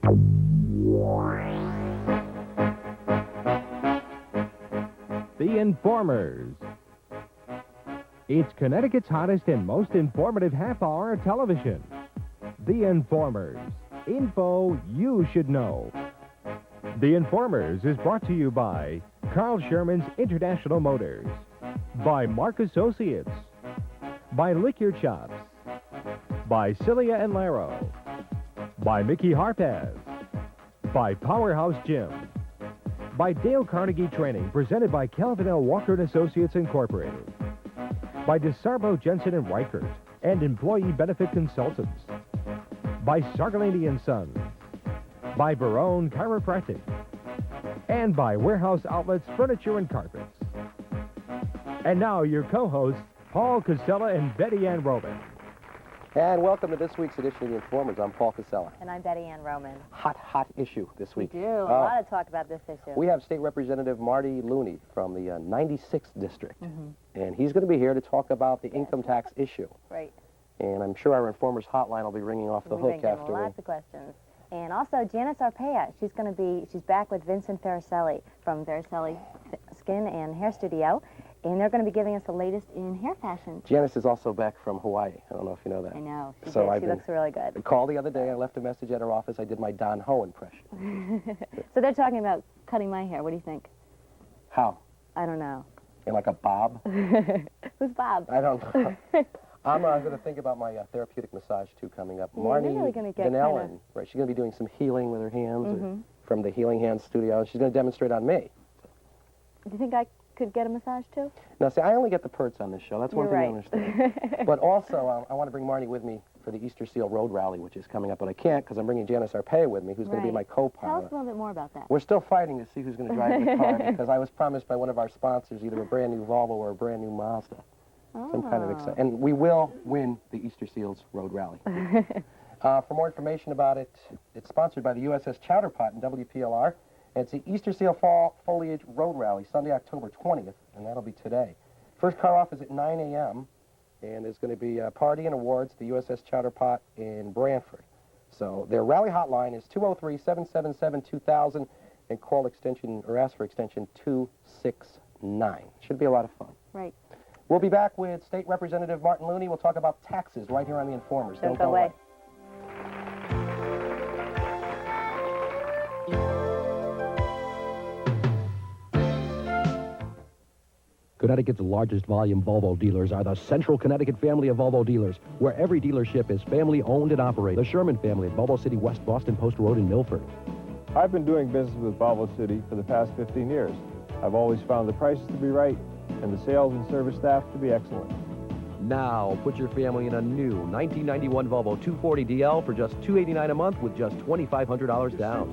The Informers. It's Connecticut's hottest and most informative half-hour television. The Informers. Info you should know. The Informers is brought to you by Carl Sherman's International Motors, by Mark Associates, by Lick Your Chops, by Cilia and Laro, by Mickey Harpaz, by Powerhouse Gym, by Dale Carnegie Training, presented by Calvin L. Walker and Associates Incorporated, by DeSarbo, Jensen and Reichert and Employee Benefit Consultants, by Sargalini and Sons, by Barone Chiropractic, and by Warehouse Outlets Furniture and Carpets. And now your co-hosts, Paul Casella and Betty Ann Roman. And welcome to this week's edition of The Informers. I'm Paul Casella. And I'm Betty Ann Roman. Hot issue this week. We do. A lot of talk about this issue. We have State Representative Marty Looney from the 96th District. And he's going to be here to talk about the income tax issue. Right. And I'm sure our Informers hotline will be ringing off the hook after lots of questions. And also, Janice Arpaia, she's back with Vincent Faricelli from Faricelli Skin and Hair Studio. And they're going to be giving us the latest in hair fashion. Janice is also back from Hawaii. I don't know if you know that. I know. She looks really good. I called the other day. I left a message at her office. I did my Don Ho impression. So they're talking about cutting my hair. What do you think? How? I don't know. In like a bob? Who's Bob? I don't know. I'm going to think about my therapeutic massage, too, coming up. Yeah, Marty you're really gonna get Vanellen, right? She's going to be doing some healing with her hands from the Healing Hands studio. She's going to demonstrate on me. Do you think I could get a massage, too? Now, see, I only get the perks on this show. That's one You're thing I understand. But also, I want to bring Marty with me for the Easter Seal Road Rally, which is coming up, but I can't because I'm bringing Janice Arpaia with me, who's going to be my co-pilot. Tell us a little bit more about that. We're still fighting to see who's going to drive the car because I was promised by one of our sponsors either a brand new Volvo or a brand new Mazda. Some kind of exciting. And we will win the Easter Seals Road Rally. For more information about it, it's sponsored by the USS Chowderpot and WPLR. And it's the Easter Seal Fall Foliage Road Rally, Sunday, October 20th, and that'll be today. First car off is at 9 a.m., and there's going to be a party and awards at the USS Chowderpot in Branford. So their rally hotline is 203-777-2000, and call extension, or ask for extension 269. Should be a lot of fun. Right. We'll be back with State Representative Martin Looney. We'll talk about taxes right here on The Informers. Don't go away. Connecticut's largest volume Volvo dealers are the Central Connecticut family of Volvo dealers, where every dealership is family-owned and operated. The Sherman family at Volvo City West Boston Post Road in Milford. I've been doing business with Volvo City for the past 15 years. I've always found the prices to be right and the sales and service staff to be excellent. Now, put your family in a new 1991 Volvo 240DL for just $289 a month with just $2,500 down.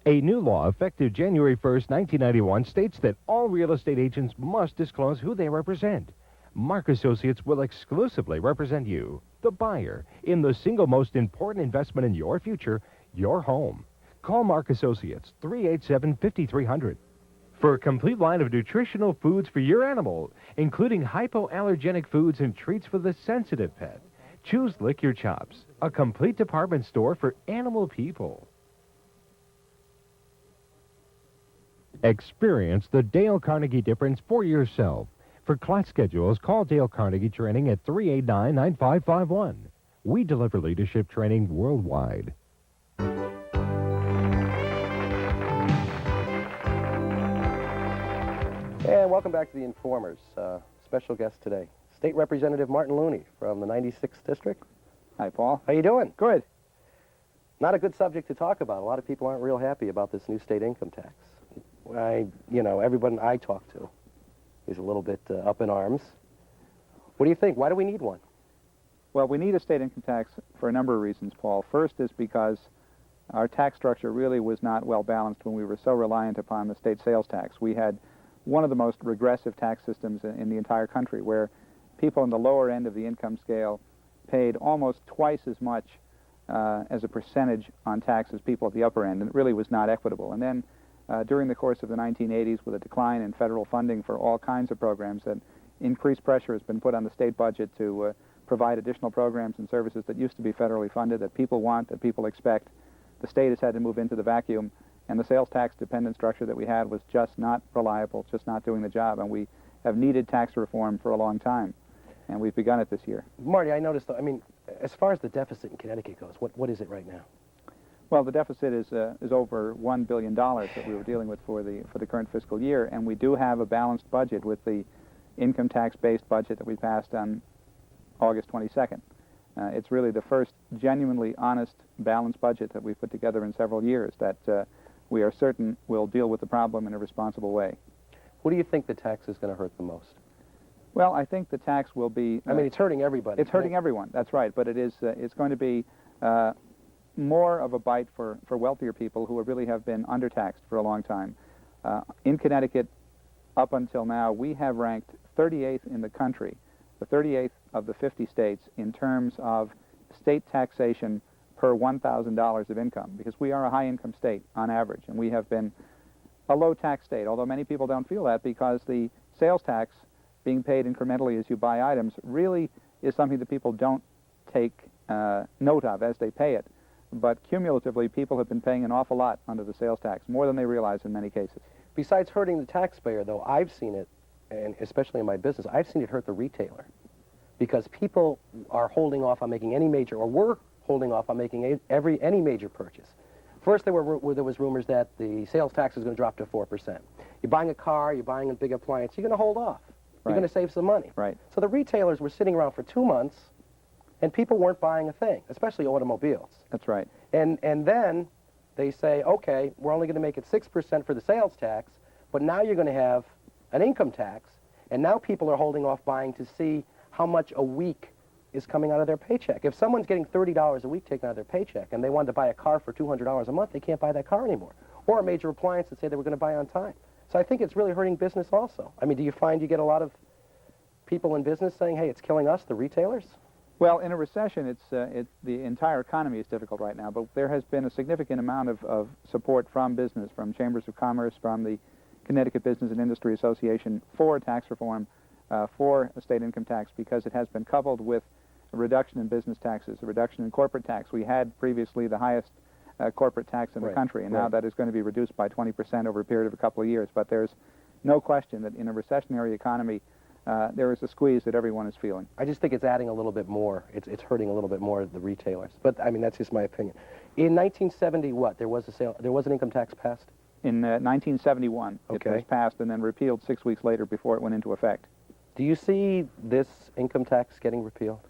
A new law effective January 1st, 1991 states that all real estate agents must disclose who they represent. Mark Associates will exclusively represent you, the buyer, in the single most important investment in your future, your home. Call Mark Associates, 387-5300. For a complete line of nutritional foods for your animal, including hypoallergenic foods and treats for the sensitive pet, choose Lick Your Chops, a complete department store for animal people. Experience the Dale Carnegie difference for yourself. For class schedules, call Dale Carnegie Training at 389-9551. We deliver leadership training worldwide. And welcome back to The Informers. Special guest today, State Representative Martin Looney from the 96th District. Hi, Paul. How you doing? Good. Not a good subject to talk about. A lot of people aren't real happy about this new state income tax. Everyone I talk to is a little bit up in arms. What do you think? Why do we need one? Well, we need a state income tax for a number of reasons, Paul. First is because our tax structure really was not well balanced when we were so reliant upon the state sales tax. We had one of the most regressive tax systems in the entire country, where people in the lower end of the income scale paid almost twice as much as a percentage on tax as people at the upper end, and it really was not equitable. And then during the course of the 1980s, with a decline in federal funding for all kinds of programs that increased pressure has been put on the state budget to provide additional programs and services that used to be federally funded, that people want, that people expect. The state has had to move into the vacuum, and the sales tax dependent structure that we had was just not reliable, just not doing the job, and we have needed tax reform for a long time, and we've begun it this year. Marty, I noticed, though, I mean, as far as the deficit in Connecticut goes, what is it right now? Well, the deficit is over $1 billion that we were dealing with for the current fiscal year, and we do have a balanced budget with the income tax-based budget that we passed on August 22nd. It's really the first genuinely honest, balanced budget that we've put together in several years that we are certain will deal with the problem in a responsible way. What do you think the tax is going to hurt the most? Well, I think the tax will be... I mean, it's hurting everybody. It's hurting everyone, that's right, but it's going to be more of a bite for wealthier people who really have been undertaxed for a long time. In Connecticut, up until now, we have ranked 38th in the country, the 38th of the 50 states in terms of state taxation per $1,000 of income, because we are a high-income state on average, and we have been a low-tax state, although many people don't feel that because the sales tax being paid incrementally as you buy items really is something that people don't take note of as they pay it. But cumulatively, people have been paying an awful lot under the sales tax, more than they realize in many cases. Besides hurting the taxpayer, though, I've seen it, and especially in my business, I've seen it hurt the retailer. Because people are holding off on making any major, or were holding off on making any major purchase. First, there was rumors that the sales tax was going to drop to 4%. You're buying a car, you're buying a big appliance, you're going to hold off. You're going to save some money. Right. So the retailers were sitting around for 2 months, and people weren't buying a thing, especially automobiles. That's right. And then they say, okay, we're only going to make it 6% for the sales tax, but now you're going to have an income tax, and now people are holding off buying to see how much a week is coming out of their paycheck. If someone's getting $30 a week taken out of their paycheck and they wanted to buy a car for $200 a month, they can't buy that car anymore. Or a major appliance that say they were going to buy on time. So I think it's really hurting business also. I mean, do you find you get a lot of people in business saying, hey, it's killing us, the retailers? Well, in a recession, the entire economy is difficult right now, but there has been a significant amount of support from business, from chambers of commerce, from the Connecticut Business and Industry Association for tax reform, for a state income tax, because it has been coupled with a reduction in business taxes, a reduction in corporate tax. We had previously the highest corporate tax in the country, and now that is going to be reduced by 20% over a period of a couple of years. But there's no question that in a recessionary economy, there is a squeeze that everyone is feeling. I just think it's adding a little bit more. It's hurting a little bit more the retailers. But I mean, that's just my opinion. In 1970, what? There was an income tax passed? In 1971, it was passed and then repealed 6 weeks later before it went into effect. Do you see this income tax getting repealed?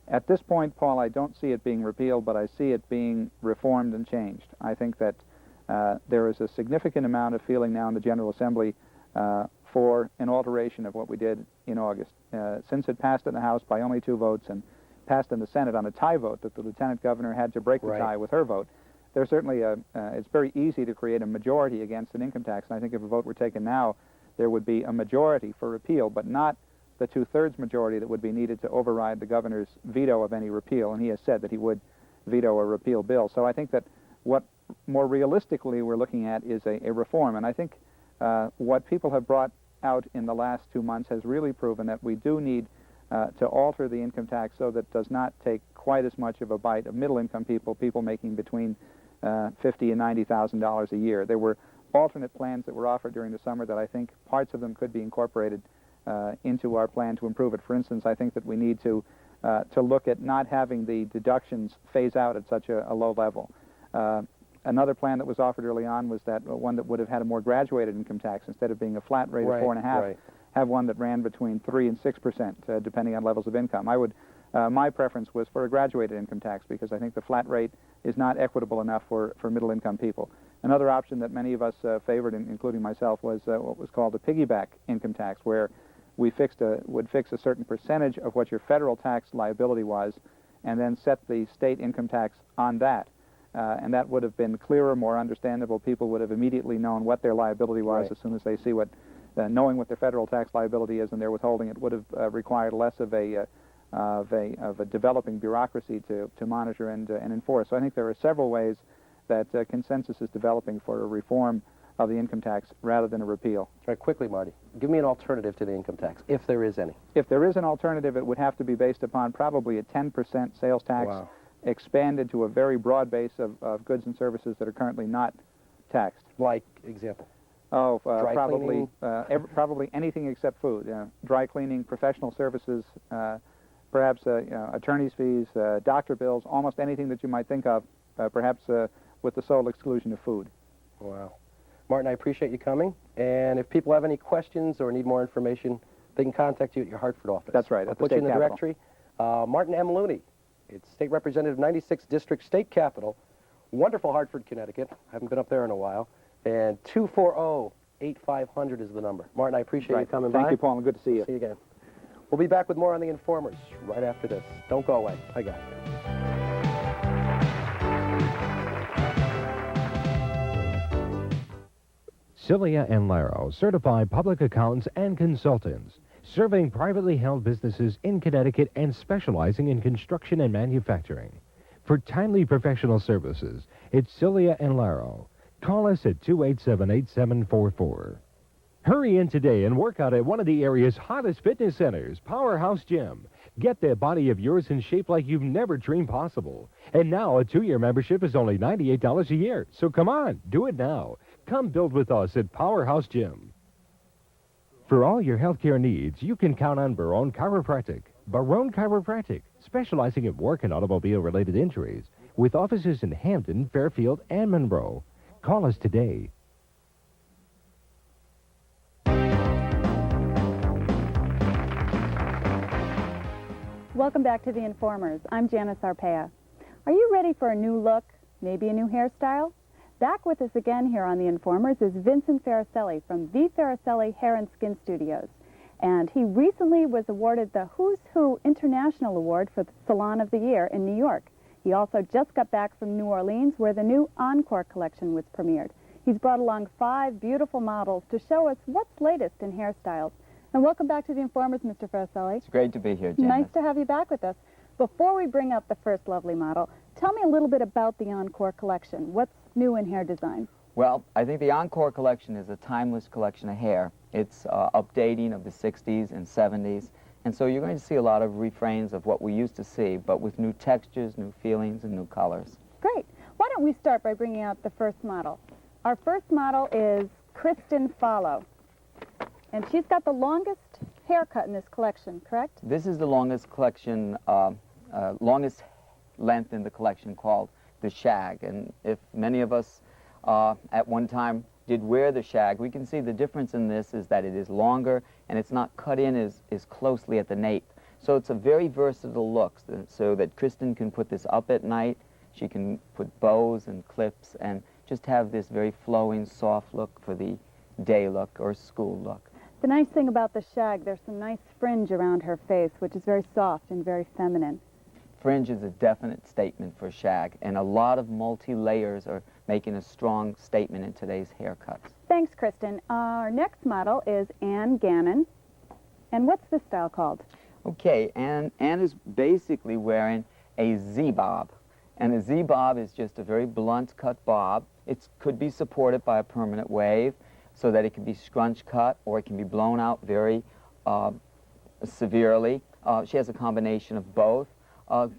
At this point, Paul, I don't see it being repealed, but I see it being reformed and changed. I think that there is a significant amount of feeling now in the General Assembly for an alteration of what we did in August. Since it passed in the House by only 2 votes and passed in the Senate on a tie vote that the Lieutenant Governor had to break the tie with her vote, there's certainly it's very easy to create a majority against an income tax, and I think if a vote were taken now, there would be a majority for repeal, but not the 2/3 majority that would be needed to override the governor's veto of any repeal, and he has said that he would veto a repeal bill. So I think that what more realistically we're looking at is a reform, and I think what people have brought out in the last 2 months has really proven that we do need to alter the income tax so that it does not take quite as much of a bite of middle-income people making between $50,000 and $90,000 a year. There were alternate plans that were offered during the summer that I think parts of them could be incorporated into our plan to improve it. For instance, I think that we need to look at not having the deductions phase out at such a low level. Another plan that was offered early on was that one that would have had a more graduated income tax instead of being a flat rate of 4.5%, have one that ran between 3% and 6%, depending on levels of income. My preference was for a graduated income tax because I think the flat rate is not equitable enough for middle-income people. Another option that many of us favored, including myself, was what was called a piggyback income tax, where we would fix a certain percentage of what your federal tax liability was and then set the state income tax on that. And that would have been clearer, more understandable. People would have immediately known what their liability was as soon as they see knowing what their federal tax liability is and their withholding. It would have required less of a developing bureaucracy to monitor and enforce. So I think there are several ways that consensus is developing for a reform of the income tax rather than a repeal. All right, quickly, Marty, give me an alternative to the income tax, if there is any. If there is an alternative, it would have to be based upon probably a 10% sales tax, Wow. expanded to a very broad base of goods and services that are currently not taxed. Like, example. Oh, Dry probably cleaning? probably anything except food. Dry cleaning, professional services, perhaps attorney's fees, doctor bills, almost anything that you might think of, perhaps with the sole exclusion of food. Wow. Martin, I appreciate you coming. And if people have any questions or need more information, they can contact you at your Hartford office. That's right, I'll at the put you in state the capitol. directory. Martin M. Looney. It's State Representative 96th District State Capitol. Wonderful Hartford, Connecticut. I haven't been up there in a while. And 240-8500 is the number. Martin, I appreciate you coming by. Thank you, Paul, and good to see you. See you again. We'll be back with more on The Informers right after this. Don't go away. I got you. Cilia and Laro, certified public accountants and consultants, serving privately held businesses in Connecticut and specializing in construction and manufacturing. For timely professional services, it's Cilia and Laro. Call us at 287-8744. Hurry in today and work out at one of the area's hottest fitness centers, Powerhouse Gym. Get that body of yours in shape like you've never dreamed possible. And now a 2-year membership is only $98 a year. So come on, do it now. Come build with us at Powerhouse Gym. For all your healthcare needs, you can count on Barone Chiropractic. Barone Chiropractic, specializing in work and automobile-related injuries, with offices in Hampton, Fairfield, and Monroe. Call us today. Welcome back to The Informers. I'm Janice Arpaia. Are you ready for a new look, maybe a new hairstyle? Back with us again here on The Informers is Vincent Faracelli from V. Faracelli Hair and Skin Studios. And he recently was awarded the Who's Who International Award for the Salon of the Year in New York. He also just got back from New Orleans, where the new Encore collection was premiered. He's brought along 5 beautiful models to show us what's latest in hairstyles. And welcome back to The Informers, Mr. Faracelli. It's great to be here, Janice. Nice to have you back with us. Before we bring up the first lovely model, tell me a little bit about the Encore collection. What's new in hair design? Well, I think the Encore collection is a timeless collection of hair. It's updating of the 60s and 70s. And so you're going to see a lot of refrains of what we used to see, but with new textures, new feelings, and new colors. Great. Why don't we start by bringing out the first model? Our first model is Kristen Follow. And she's got the longest haircut in this collection, correct? This is the longest collection, longest length in the collection, called the shag. And if many of us at one time did wear the shag, we can see the difference in this is that it is longer and it's not cut in as closely at the nape. So it's a very versatile look, so that Kristen can put this up at night. She can put bows and clips and just have this very flowing, soft look for the day look or school look. The nice thing about the shag, there's some nice fringe around her face, which is very soft and very feminine. Fringe is a definite statement for shag, and a lot of multi-layers are making a strong statement in today's haircuts. Thanks, Kristen. Our next model is Ann Gannon. And what's this style called? Okay, Ann is basically wearing a Z-bob. And a Z-bob is just a very blunt cut bob. It could be supported by a permanent wave so that it can be scrunch cut, or it can be blown out very severely. She has a combination of both.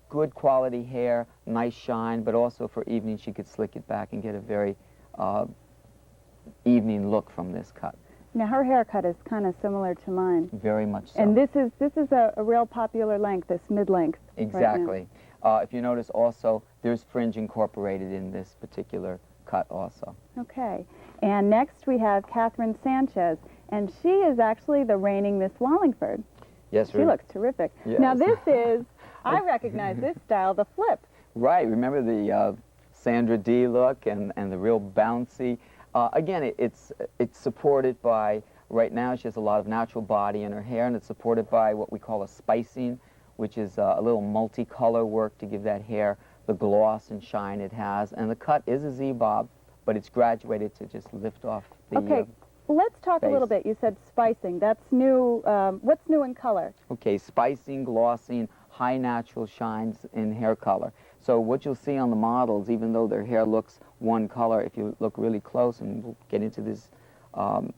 Good quality hair, nice shine, but also for evening she could slick it back and get a very evening look from this cut. Now her haircut is kind of similar to mine. Very much so. And this is a real popular length, this mid-length. Exactly. If you notice also, there's fringe incorporated in this particular cut also. Okay. And next we have Catherine Sanchez, and she is actually the reigning Miss Wallingford. Yes, She looks terrific. Yes. Now this is, I recognize this style, the flip. Right. Remember the Sandra Dee look and the real bouncy. Again, it's supported by, right now she has a lot of natural body in her hair, and it's supported by what we call a spicing, which is a little multicolor work to give that hair the gloss and shine it has. And the cut is a Z-bob, but it's graduated to just lift off the Okay, let's talk a little bit. You said spicing. That's new. What's new in color? Okay, spicing, glossing, high natural shines in hair color. So what you'll see on the models, even though their hair looks one color, if you look really close, and we'll get into this on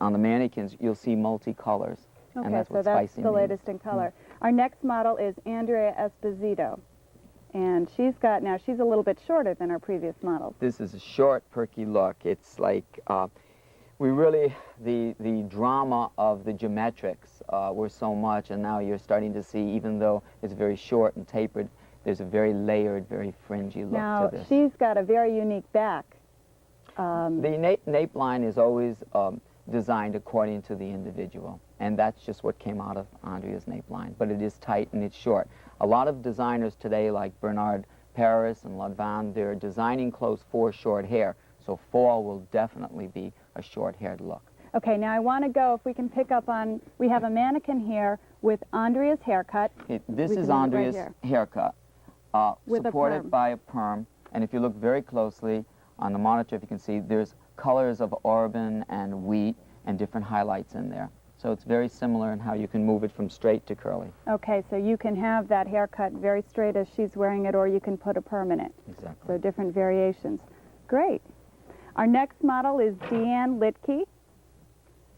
the mannequins, you'll see multicolors. Okay, and that's so what that's spicy the means. latest in color. Our next model is Andrea Esposito. And she's a little bit shorter than our previous models. This is a short, perky look. It's like, the drama of the geometrics were so much, and now you're starting to see, even though it's very short and tapered, there's a very layered, very fringy look Now, to this. she's got a very unique back. The nape line is always designed according to the individual, and that's just what came out of Andrea's nape line, but it is tight and it's short. A lot of designers today, like Bernard Paris and Ludvan, they're designing clothes for short hair, so fall will definitely be a short-haired look. Okay, now I want to go, if we can pick up on, we have a mannequin here with Andrea's haircut. This We is can leave it right Andrea's here. haircut, With a supported perm. by a perm, and if you look very closely on the monitor, if you can see, there's colors of auburn and wheat and different highlights in there. So it's very similar in how you can move it from straight to curly. Okay, so you can have that haircut very straight as she's wearing it, or you can put a perm in it. Exactly. So different variations. Great. Our next model is Deanne Litke,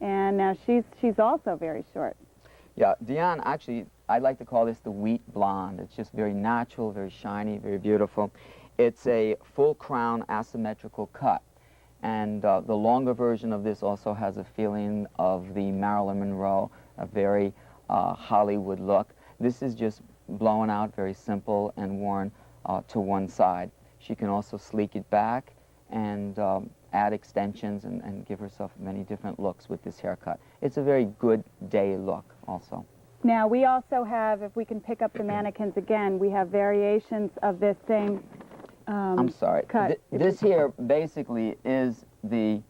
and now she's also very short. Yeah, Diane, actually, I like to call this the wheat blonde. It's just very natural, very shiny, very beautiful. It's a full crown asymmetrical cut. And the longer version of this also has a feeling of the Marilyn Monroe, a very Hollywood look. This is just blown out, very simple, and worn to one side. She can also sleek it back and add extensions and give herself many different looks with this haircut. It's a very good day look also. Now we also have, if we can pick up the mannequins again, we have variations of this same I'm sorry. cut. This here basically is the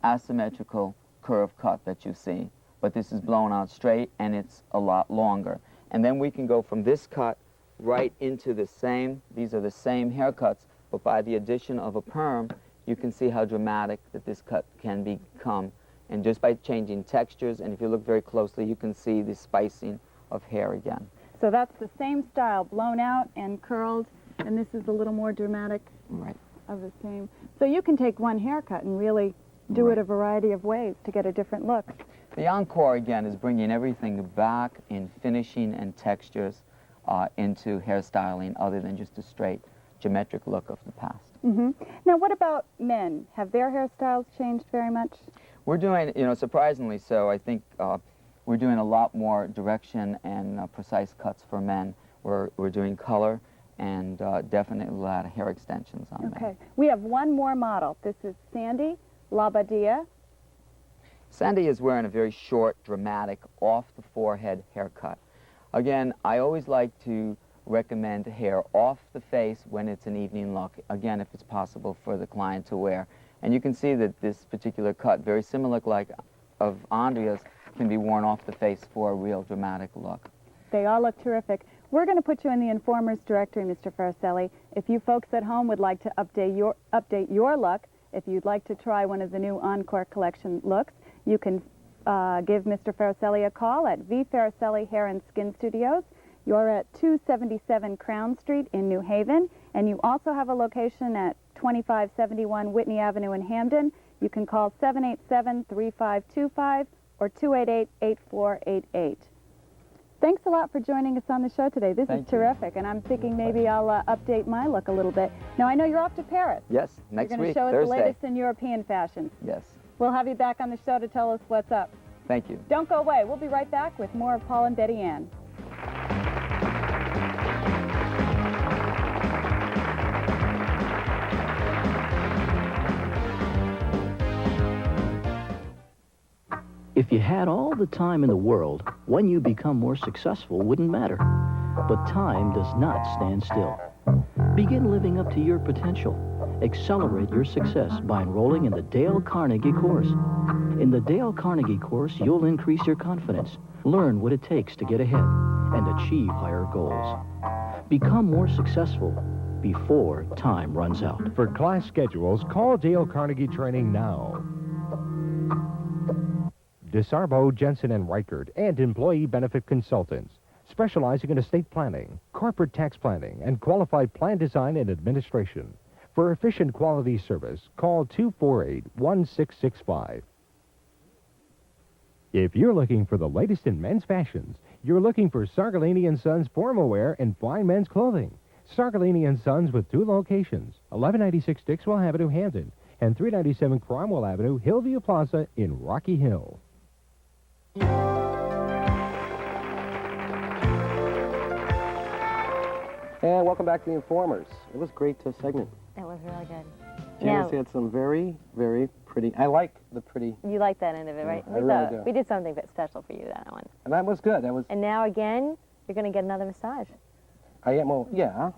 asymmetrical curve cut that you see, but this is blown out straight and it's a lot longer. And then we can go from this cut right into the same, these are the same haircuts, but by the addition of a perm, you can see how dramatic that this cut can become. And just by changing textures, and if you look very closely, you can see the spicing of hair again. So that's the same style, blown out and curled, and this is a little more dramatic Right. of the same. So you can take one haircut and really do it a variety of ways to get a different look. The encore, again, is bringing everything back in finishing and textures into hairstyling other than just a straight geometric look of the past. Now what about men? Have their hairstyles changed very much? We're doing, surprisingly so, I think we're doing a lot more direction and precise cuts for men. We're doing color and definitely a lot of hair extensions on men. Okay. We have one more model. This is Sandy Labadia. Sandy is wearing a very short, dramatic, off-the-forehead haircut. Again, I always like to recommend hair off the face when it's an evening look, again, if it's possible for the client to wear. And you can see that this particular cut, very similar like of Andrea's, can be worn off the face for a real dramatic look. They all look terrific. We're going to put you in the Informer's directory, Mr. Faracelli. If you folks at home would like to update your look, if you'd like to try one of the new Encore collection looks, you can give Mr. Faracelli a call at V. Faracelli Hair and Skin Studios. You're at 277 Crown Street in New Haven, and you also have a location at 2571 Whitney Avenue in Hamden. You can call 787-3525 or 288-8488. Thanks a lot for joining us on the show today. This is terrific, and I'm thinking maybe I'll update my look a little bit. Now, I know you're off to Paris. Yes, next You're going week, to show us Thursday. the latest in European fashions. Yes, We'll have you back on the show to tell us what's up. thank you. Don't go away. We'll be right back with more of Paul and Betty Ann. If you had all the time in the world, when you become more successful wouldn't matter. But time does not stand still. Begin living up to your potential. Accelerate your success by enrolling in the Dale Carnegie course. In the Dale Carnegie course, you'll increase your confidence, learn what it takes to get ahead, and achieve higher goals. Become more successful before time runs out. For class schedules, call Dale Carnegie Training now. DeSarbo, Jensen & Reichert, and Employee Benefit Consultants. specializing in estate planning, corporate tax planning, and qualified plan design and administration. For efficient quality service, call 248-1665. If you're looking for the latest in men's fashions, you're looking for Sargalini & Sons formal wear and fine men's clothing. Sargalini & Sons with 2 locations, 1196 Dixwell Avenue, Hampton, and 397 Cromwell Avenue, Hillview Plaza in Rocky Hill. And welcome back to the Informers. It was a great segment. That was really good. Janice had some very, very pretty. I like the pretty. You like that end of it, right? I really do. We did something special for you, that one. And that was good. That was. And now again, you're going to get another massage. I am. Well, yeah.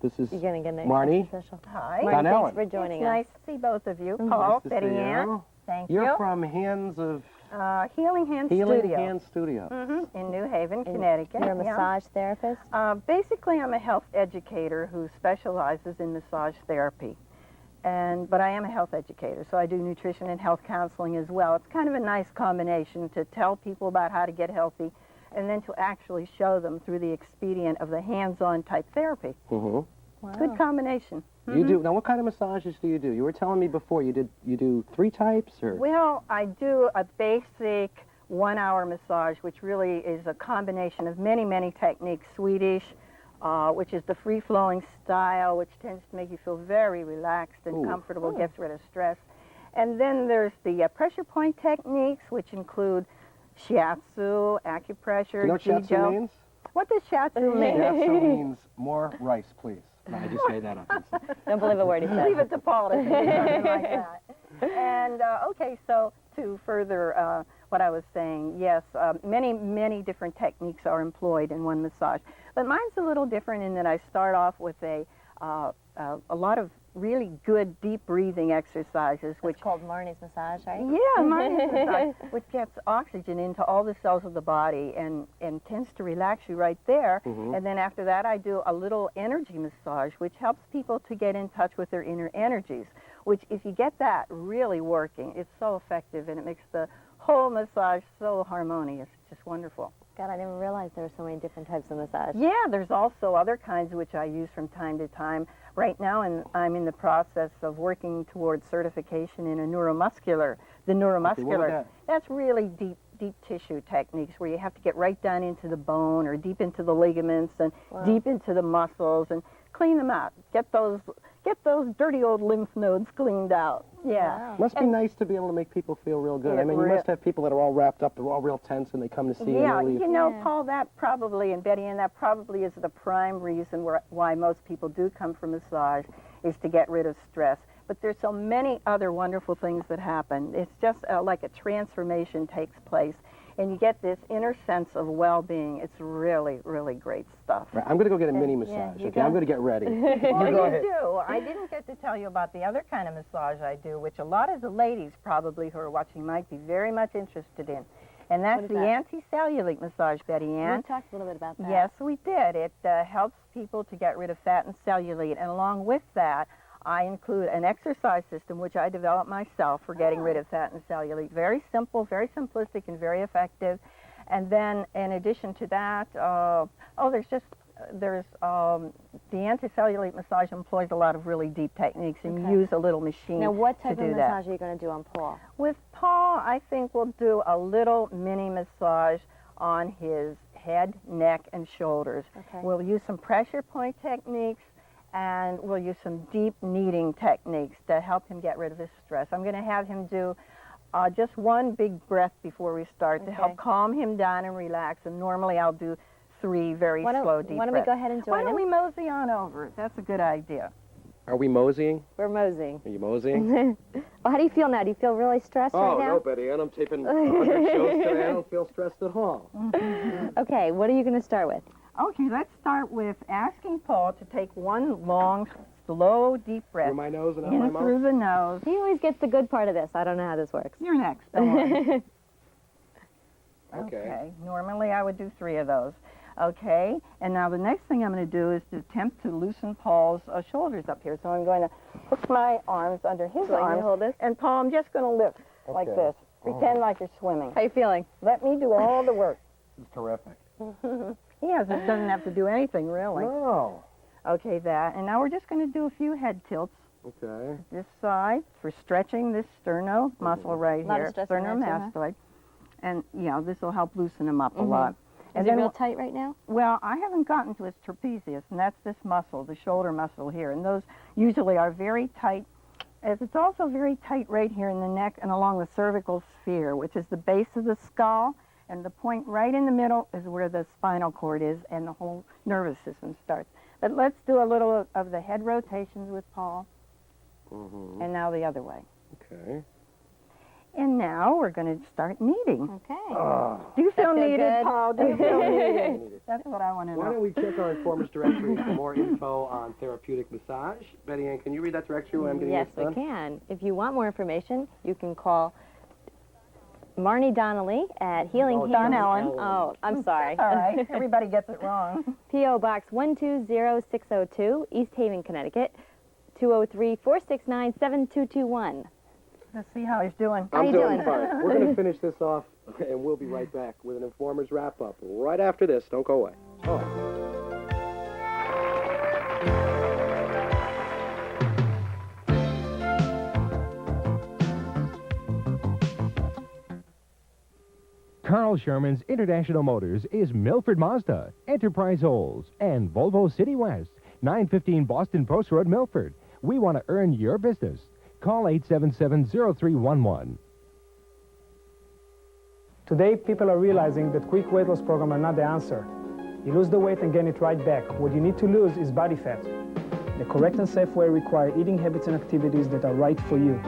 This is. You're going to get an Marnie. special. Hi. Marnie, Donnell. thanks for joining us. Nice to see both of you. Mhm. Paul, Nice to Betty see Ann. you. Thank You're you. from Hands of Healing Hands Healing Studio. Hands Studio. In New Haven, Connecticut. You're a yeah. massage therapist? Basically, I'm a health educator who specializes in massage therapy. But I am a health educator, so I do nutrition and health counseling as well. It's kind of a nice combination to tell people about how to get healthy and then to actually show them through the expedient of the hands-on type therapy. Mm-hmm. Wow. Good combination. You do now. What kind of massages do you do? You were telling me before you do 3 types or. Well, I do a basic 1-hour massage, which really is a combination of many, many techniques. Swedish, which is the free-flowing style, which tends to make you feel very relaxed and comfortable, gets rid of stress. And then there's the pressure point techniques, which include shiatsu, acupressure, Do you know what shiatsu Jijo. means? What does shiatsu mean? Shiatsu means more rice, please. No, I just made that up. Don't believe a word he said. Leave it to Paul to say something like that. And, okay, so to further what I was saying, yes, many, many different techniques are employed in one massage. But mine's a little different in that I start off with a lot of really good deep breathing exercises. It's called Marnie's massage, right? Yeah, Marnie's massage, which gets oxygen into all the cells of the body and tends to relax you right there. Mm-hmm. And then after that, I do a little energy massage, which helps people to get in touch with their inner energies, which if you get that really working, it's so effective and it makes the whole massage so harmonious. It's just wonderful. God, I never realized there were so many different types of massage. Yeah, there's also other kinds which I use from time to time. Right now, I'm in the process of working towards certification in the neuromuscular. Okay, what about that? That's really deep tissue techniques where you have to get right down into the bone or deep into the ligaments and deep into the muscles and clean them out. Get those dirty old lymph nodes cleaned out. Yeah. Wow. Must be nice to be able to make people feel real good. I mean, you must have people that are all wrapped up, they're all real tense, and they come to see you. Yeah, And they leave. you know, Paul, that probably, and Betty, and that probably is the prime reason why most people do come for massage, is to get rid of stress. But there's so many other wonderful things that happen. It's just like a transformation takes place, and you get this inner sense of well-being. It's really, really great stuff. Right, I'm going to go get a mini massage, okay? I'm going to get ready. Oh, you go ahead. do. I didn't get to tell you about the other kind of massage I do, which a lot of the ladies probably who are watching might be very much interested in. And that's What the is that? anti-cellulite massage, Betty Ann. We talked a little bit about that. Yes, we did. It helps people to get rid of fat and cellulite. And along with that, I include an exercise system, which I developed myself for getting rid of fat and cellulite. Very simple, very simplistic, and very effective. And then, in addition to that, there's the anti-cellulite massage employs a lot of really deep techniques, and you use a little machine Now, what to type do of that. massage are you going to do on Paul? With Paul, I think we'll do a little mini massage on his head, neck, and shoulders. Okay. We'll use some pressure point techniques, and we'll use some deep kneading techniques to help him get rid of his stress. I'm going to have him do just one big breath before we start to help calm him down and relax, and normally I'll do 3 very slow, deep breaths. Why don't we go ahead and join Why don't him? we mosey on over? That's a good idea. Are we moseying? We're moseying. Are you moseying? Well, how do you feel now? Do you feel really stressed right now? No, Betty Ann, I'm taping 100 shows today. I don't feel stressed at all. Okay, what are you going to start with? Okay, let's start with asking Paul to take one long, slow, deep breath. Through my nose and out my In mouth? through the nose. He always gets the good part of this. I don't know how this works. You're next. Don't worry. Okay. Normally I would do 3 of those. Okay. And now the next thing I'm going to do is to attempt to loosen Paul's shoulders up here. So I'm going to hook my arms under his arms. Hold this. And Paul, I'm just going to lift like Okay. this. Pretend like you're swimming. How you feeling? Let me do all the work. It's terrific. Yes, it doesn't have to do anything, really. No. Okay, that. And now we're just going to do a few head tilts. Okay. This side for stretching this sterno muscle right A lot of here, stress in there, too, huh? sternomastoid. And, this will help loosen him up a lot. Is it real tight right now? Well, I haven't gotten to his trapezius, and that's this muscle, the shoulder muscle here. And those usually are very tight. It's also very tight right here in the neck and along the cervical sphere, which is the base of the skull. And the point right in the middle is where the spinal cord is and the whole nervous system starts. But let's do a little of the head rotations with Paul. And now the other way. Okay. And now we're going to start kneading. Okay. Do you feel needed, good? Paul? Do you feel needed? That's what I want to know. Why don't we check our Informers directory for more info on therapeutic massage? Betty Ann, can you read that directory when I'm getting Yes, this done? we can. If you want more information, you can call Marnie Donnelly at Healing Hands. Donnellen. Oh, I'm sorry. All right. Everybody gets it wrong. P.O. Box 120602, East Haven, Connecticut, 203-469-7221. Let's see how he's doing. How you doing? Fine. We're going to finish this off, and we'll be right back with an Informers wrap-up right after this. Don't go away. Oh. Carl Sherman's International Motors is Milford Mazda, Enterprise Olds, and Volvo City West, 915 Boston Post Road, Milford. We want to earn your business. Call 877-0311. Today, people are realizing that quick weight loss programs are not the answer. You lose the weight and gain it right back. What you need to lose is body fat. The correct and safe way requires eating habits and activities that are right for you.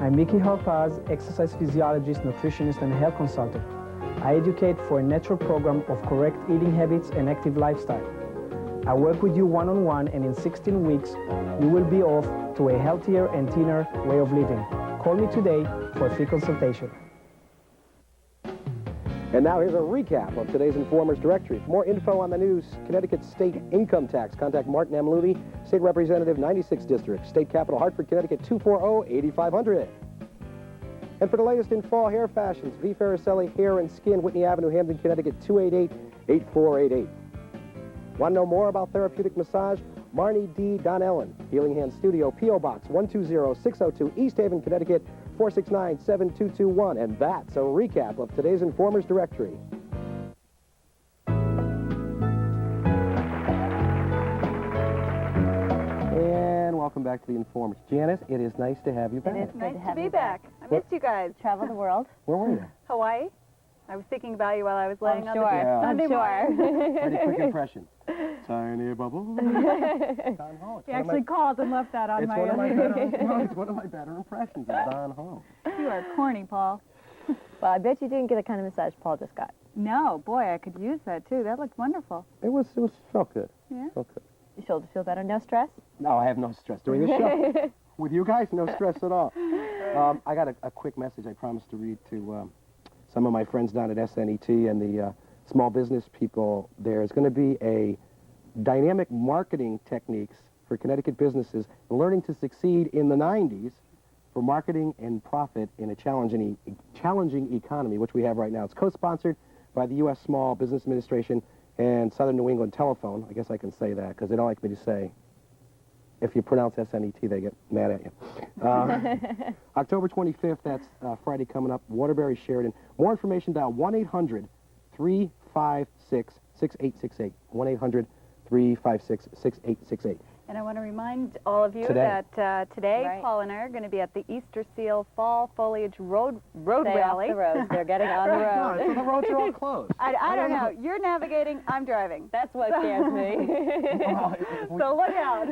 I'm Mickey Harpaz, exercise physiologist, nutritionist, and health consultant. I educate for a natural program of correct eating habits and active lifestyle. I work with you one-on-one, and in 16 weeks, you will be off to a healthier and thinner way of living. Call me today for a free consultation. And now here's a recap of today's Informers directory. For more info on the news, Connecticut State Income Tax, contact Martin M. Looney, State Representative, 96th District, State Capital, Hartford, Connecticut, 240-8500. And for the latest in fall hair fashions, V. Faricelli Hair and Skin, Whitney Avenue, Hamden, Connecticut, 288-8488. Want to know more about therapeutic massage? Marnie D. Donnellen, Healing Hands Studio, P.O. Box 120602, East Haven, Connecticut, 469-7221. And that's a recap of today's Informers directory. And welcome back to the Informers. Janice, it is nice to have you back. It is nice to be back. I missed you guys. Travel the world. Where were you? Hawaii. I was thinking about you while I was laying on the I'm Sunday sure. Pretty quick impression. Tiny bubble. Don Ho. He actually called and left that on It's my one of my better. Well, it's one of my better impressions of Don Ho. You are corny, Paul. Well, I bet you didn't get the kind of massage Paul just got. No, boy, I could use that too. That looked wonderful. It felt good. Yeah. Felt good. You feel better? No stress? No, I have no stress during the show. With you guys, no stress at all. I got a quick message I promised to read to some of my friends down at SNET and the small business people there. It's going to be a dynamic marketing techniques for Connecticut businesses learning to succeed in the 90s for marketing and profit in a challenging economy, which we have right now. It's co-sponsored by the U.S. Small Business Administration and Southern New England Telephone. I guess I can say that because they don't like me to say. If you pronounce SNET, they get mad at you. October 25th, that's Friday coming up, Waterbury, Sheridan. More information, dial 1-800-356-6868. 1-800-356-6868. And I want to remind all of you Today. that today, Right. Paul and I are going to be at the Easter Seal Fall Foliage Road Stay Rally. off the roads. They're getting on the road. So the roads are all closed. I don't know. You're navigating. I'm driving. That's what scares me. So look out.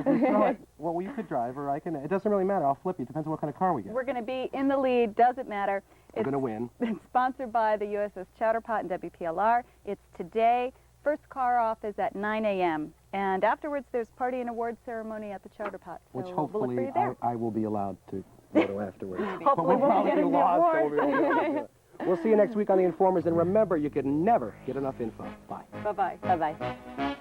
Well, you could drive, or I can. It doesn't really matter. I'll flip you. Depends on what kind of car we get. We're going to be in the lead. Doesn't matter. I'm going to win. It's sponsored by the USS Chowderpot and WPLR. It's today. First car off is at 9 a.m. And afterwards, there's party and award ceremony at the Chowderpot. So Which we'll look for hopefully you there. I will be allowed to go to afterwards. Hopefully But we'll be getting the award. We'll see you next week on The Informers. And remember, you can never get enough info. Bye. Bye-bye. Bye-bye.